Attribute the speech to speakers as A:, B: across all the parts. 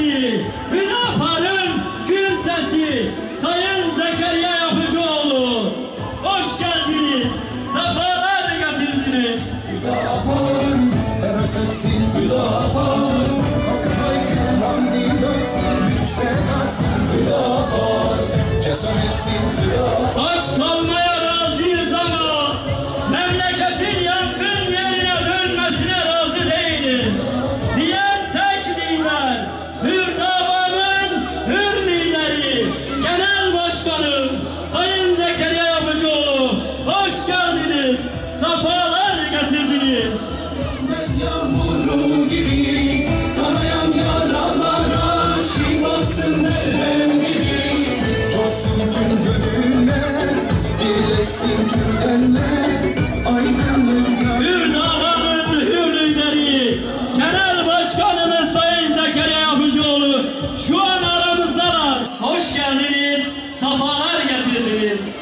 A: sesi, Hüdapar'ın gül sesi, Sayın Zekeriya Yapıcıoğlu. Hoş geldiniz, sefalar getirdiniz.
B: Hüdapar, ferasetsin Hüdapar, hakkı kelam dinlersin, yükselersin Hüdapar, cesaretsin Hüdapar.
A: Aç kalmaya razıyız ama memleketin yangın yerine dönmesine razı değiliz diyen tek lider, Hürdavan'ın hür lideri, Genel Başkanı Sayın Zekeriya Yapıcıoğlu. Hoş geldiniz, sefalar getirdiniz.
B: Yağmuru gibi kanayan yaralara şifasın merhem gibi. Coşsun tüm gönüller, birleşsin tüm eller, aydınlıklar.
A: Hürdavan'ın hür lideri, Genel Başkanımız Sayın Zekeriya Yapıcıoğlu şu an aramızdalar. Hoş geldiniz, sefalar getirdiniz.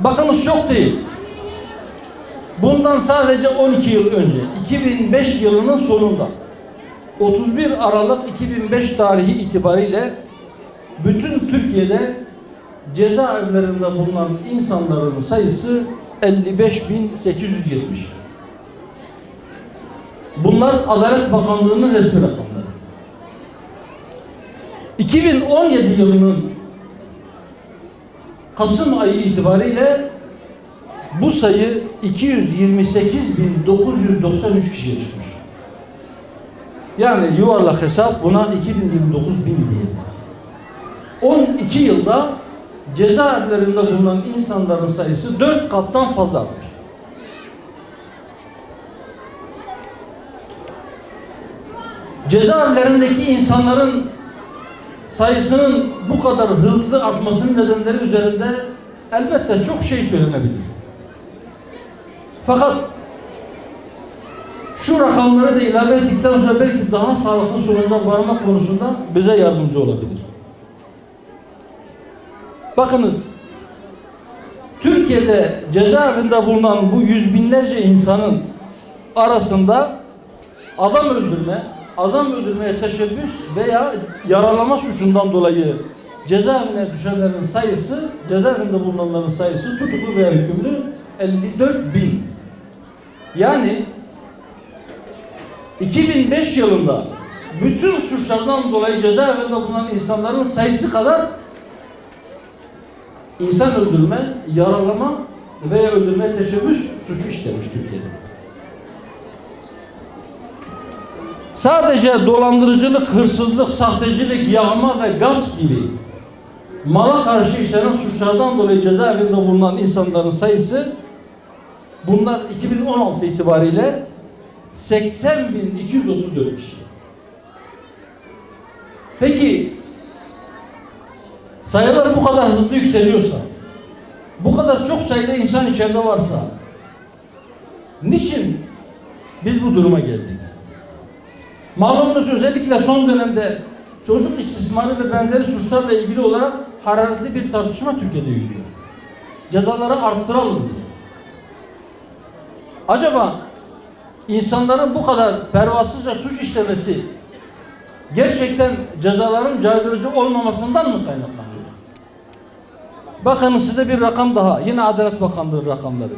C: Bakınız çok değil. Bundan sadece 12 yıl önce, 2005 yılının sonunda, 31 Aralık 2005 tarihi itibariyle bütün Türkiye'de cezaevlerinde bulunan insanların sayısı 55.870. Bunlar Adalet Bakanlığı'nın resmi rakamları. 2017 yılının Kasım ayı itibariyle bu sayı 228.993 kişiye çıkmış. Yani yuvarlak hesap buna 2029 bin diyelim. 12 yılda cezaevlerinde bulunan insanların sayısı 4 kattan fazla artmış. Cezaevlerindeki insanların sayısının bu kadar hızlı artmasının nedenleri üzerinde elbette çok şey söylenebilir. Fakat şu rakamları da ilave ettikten sonra belki daha sağlıklı sonuca varma konusunda bize yardımcı olabilir. Bakınız, Türkiye'de cezaevinde bulunan bu yüz binlerce insanın arasında adam öldürmeye teşebbüs veya yaralama suçundan dolayı cezaevine düşenlerin sayısı, cezaevinde bulunanların sayısı tutuklu veya hükümlü 54 bin. Yani 2005 yılında bütün suçlardan dolayı cezaevinde bulunan insanların sayısı kadar insan öldürme, yaralama veya öldürmeye teşebbüs suçu işlemiş Türkiye'de. Sadece dolandırıcılık, hırsızlık, sahtecilik, yağma ve gasp gibi mala karşı işlenen suçlardan dolayı cezaevinde bulunan insanların sayısı bunlar 2016 itibariyle 80.234 kişi. Peki sayılar bu kadar hızlı yükseliyorsa, bu kadar çok sayıda insan içeride varsa niçin biz bu duruma geldik? Malumunuz özellikle son dönemde çocuk istismarı ve benzeri suçlarla ilgili olarak hararetli bir tartışma Türkiye'de yürüyor. Cezaları arttıralım diye. Acaba insanların bu kadar pervasızca suç işlemesi gerçekten cezaların caydırıcı olmamasından mı kaynaklanıyor? Bakın size bir rakam daha. Yine Adalet Bakanlığı rakamları.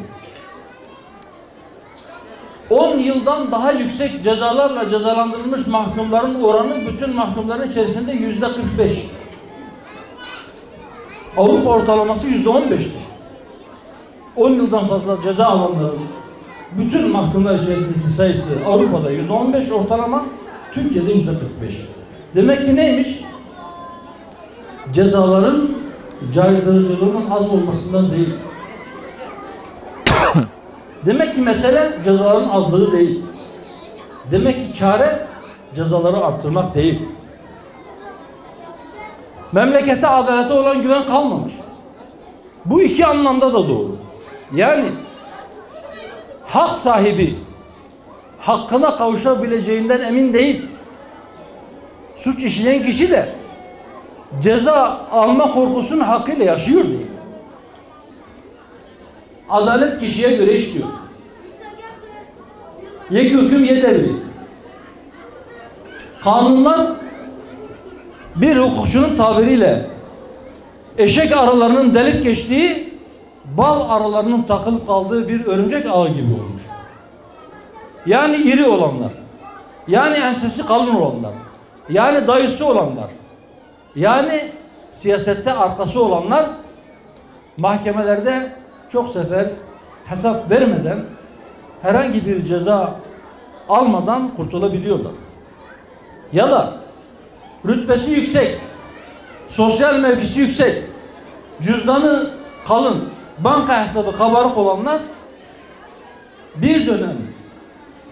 C: 10 yıldan daha yüksek cezalarla cezalandırılmış mahkumların oranı bütün mahkumların içerisinde %45. Avrupa ortalaması %15'ti. 10 yıldan fazla ceza alanların bütün mahkumlar içerisindeki sayısı Avrupa'da %15 ortalama, Türkiye'de %45. Demek ki neymiş? Cezaların caydırıcılığının az olmasından değil. Demek ki mesele cezaların azlığı değil. Demek ki çare cezaları arttırmak değil. Memlekete, adalete olan güven kalmamış. Bu iki anlamda da doğru. Yani hak sahibi hakkına kavuşabileceğinden emin değil. Suç işleyen kişi de ceza alma korkusunu hakkıyla yaşıyor değil. Adalet kişiye göre işliyor. Yek hüküm yeterli. Kanunlar bir hukukçunun tabiriyle eşek arılarının delip geçtiği, bal arılarının takılıp kaldığı bir örümcek ağı gibi olmuş. Yani iri olanlar, yani ensesi kalın olanlar, yani dayısı olanlar, yani siyasette arkası olanlar mahkemelerde çok sefer hesap vermeden, herhangi bir ceza almadan kurtulabiliyorlar. Ya da rütbesi yüksek, sosyal mevkisi yüksek, cüzdanı kalın, banka hesabı kabarık olanlar bir dönem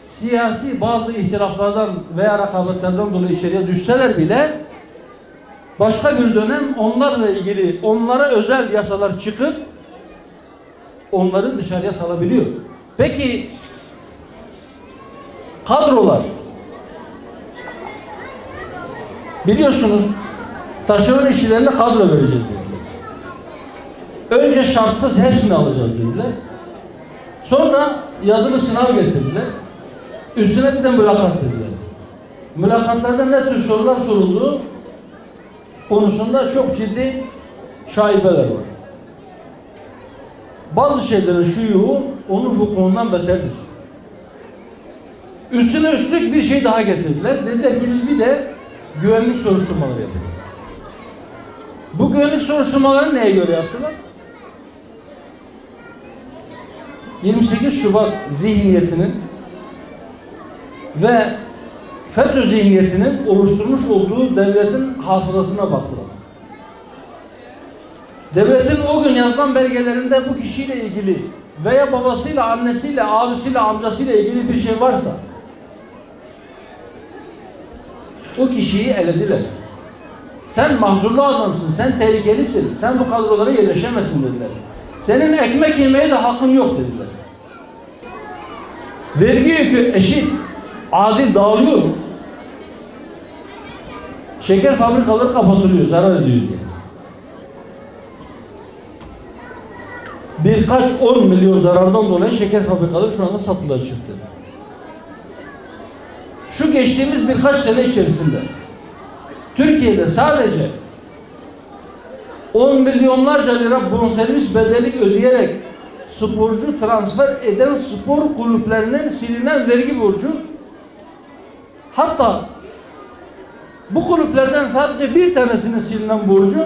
C: siyasi bazı ihtilaflardan veya rekabetlerden dolayı içeriye düşseler bile başka bir dönem onlarla ilgili onlara özel yasalar çıkıp onları dışarıya salabiliyor. Peki kadrolar, biliyorsunuz taşeron işçilerine kadro vereceğiz dediler. Önce şartsız hepsini alacağız dediler. Sonra yazılı sınav getirdiler. Üstüne bir de mülakat dediler. Mülakatlarda ne tür sorular sorulduğu konusunda çok ciddi şaibeler var. Bazı şeylerin şuyuğu onun hukukundan beterdir. Üstüne üstlük bir şey daha getirdiler. Dediler ki biz bir de güvenlik soruşturmaları yapacağız. Bu güvenlik soruşturmaları neye göre yaptılar? 28 Şubat zihniyetinin ve FETÖ zihniyetinin oluşturmuş olduğu devletin hafızasına baktılar. Devletin o gün yazılan belgelerinde bu kişiyle ilgili veya babasıyla, annesiyle, abisiyle, amcasıyla ilgili bir şey varsa o kişiyi elediler. Sen mahzurlu adamsın, sen tehlikelisin, sen bu kadrolara yerleşemezsin dediler. Senin ekmek yemeye de hakkın yok dediler. Vergi yükü eşit, adil dağılıyor mu? Şeker fabrikaları kapatılıyor, zarar ediyor diye. Birkaç 10 milyon zarardan dolayı şeker fabrikaları şu anda satılığa çıktı. Şu geçtiğimiz birkaç sene içerisinde Türkiye'de sadece 10 milyonlarca lira bonservis bedeli ödeyerek sporcu transfer eden spor kulüplerinin silinen vergi borcu, hatta bu kulüplerden sadece bir tanesinin silinen borcu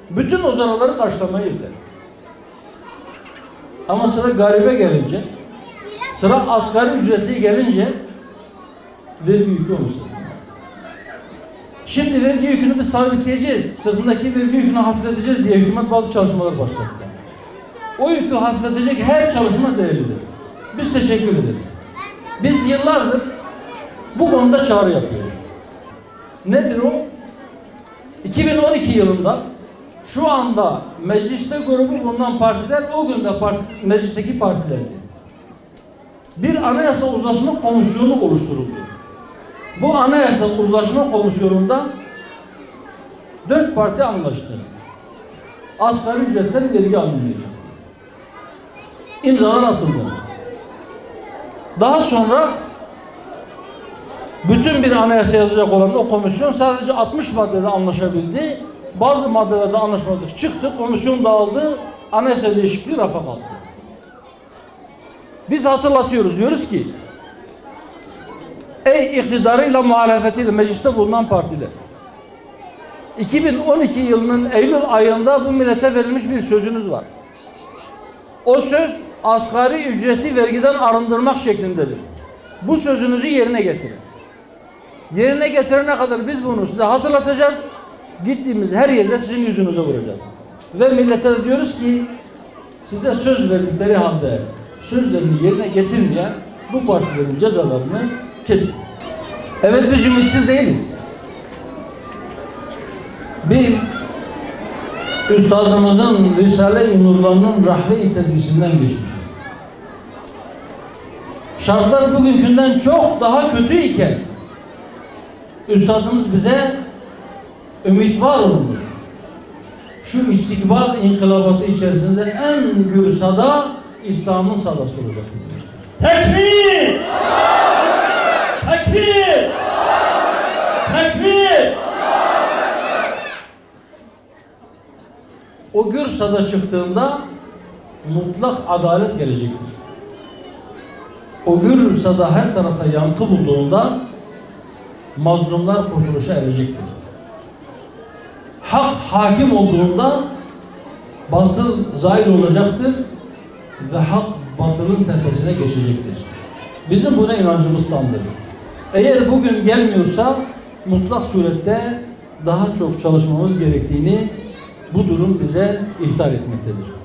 C: bütün o zararları karşılamaya yeter. Ama sıra garibe gelince, sıra asgari ücretli gelince vergi yükü olursa. Şimdi vergi yükünü biz sabitleyeceğiz, sırtındaki vergi yükünü hafifleteceğiz diye hükümet bazı çalışmalar başlattı. O yükü hafifletecek her çalışma değerlidir. Biz teşekkür ederiz. Biz yıllardır bu konuda çağrı yapıyoruz. Nedir o? 2012 yılında şu anda mecliste grubu bulunan partiler o gün de meclisteki partilerdi. Bir anayasa uzlaşma komisyonu oluşturuldu. Bu anayasa uzlaşma komisyonunda 4 parti anlaştı. Asgari ücretten vergi alınmayacak. İmzalar atıldı. Daha sonra bütün bir anayasa yazacak olan o komisyon sadece 60 maddede anlaşabildi. Bazı maddelerde anlaşmazlık çıktı. Komisyon dağıldı. Anayasa değişikliği rafa kalktı. Biz hatırlatıyoruz. Diyoruz ki ey iktidarıyla muhalefetiyle mecliste bulunan partiler, 2012 yılının Eylül ayında bu millete verilmiş bir sözünüz var. O söz asgari ücreti vergiden arındırmak şeklindedir. Bu sözünüzü yerine getirin. Yerine getirene kadar biz bunu size hatırlatacağız. Gittiğimiz her yerde sizin yüzünüze vuracağız. Ve millete de diyoruz ki size söz verdikleri halde sözlerini yerine getirmeyen bu partilerin cezalarını kesin. Evet, biz ümitsiz değiliz. Biz üstadımızın Risale-i Nur'larının rahli tedrisinden geçmişiz. Şartlar bugünkünden çok daha kötü iken üstadımız bize ümit var olunuz. Şu istikbal inkılabatı içerisinde en gürsada İslam'ın sadası olacaktır.
A: Tekbir! Tekbir! Tekbir!
C: O gür sada çıktığında mutlak adalet gelecektir. O gür sada her tarafta yankı bulduğunda mazlumlar kurtuluşa erecektir. Hak hakim olduğunda batıl zahir olacaktır ve hak batılın tepesine geçecektir. Bizim buna inancımız tamdır. Eğer bugün gelmiyorsa mutlak surette daha çok çalışmamız gerektiğini bu durum bize ihtar etmektedir.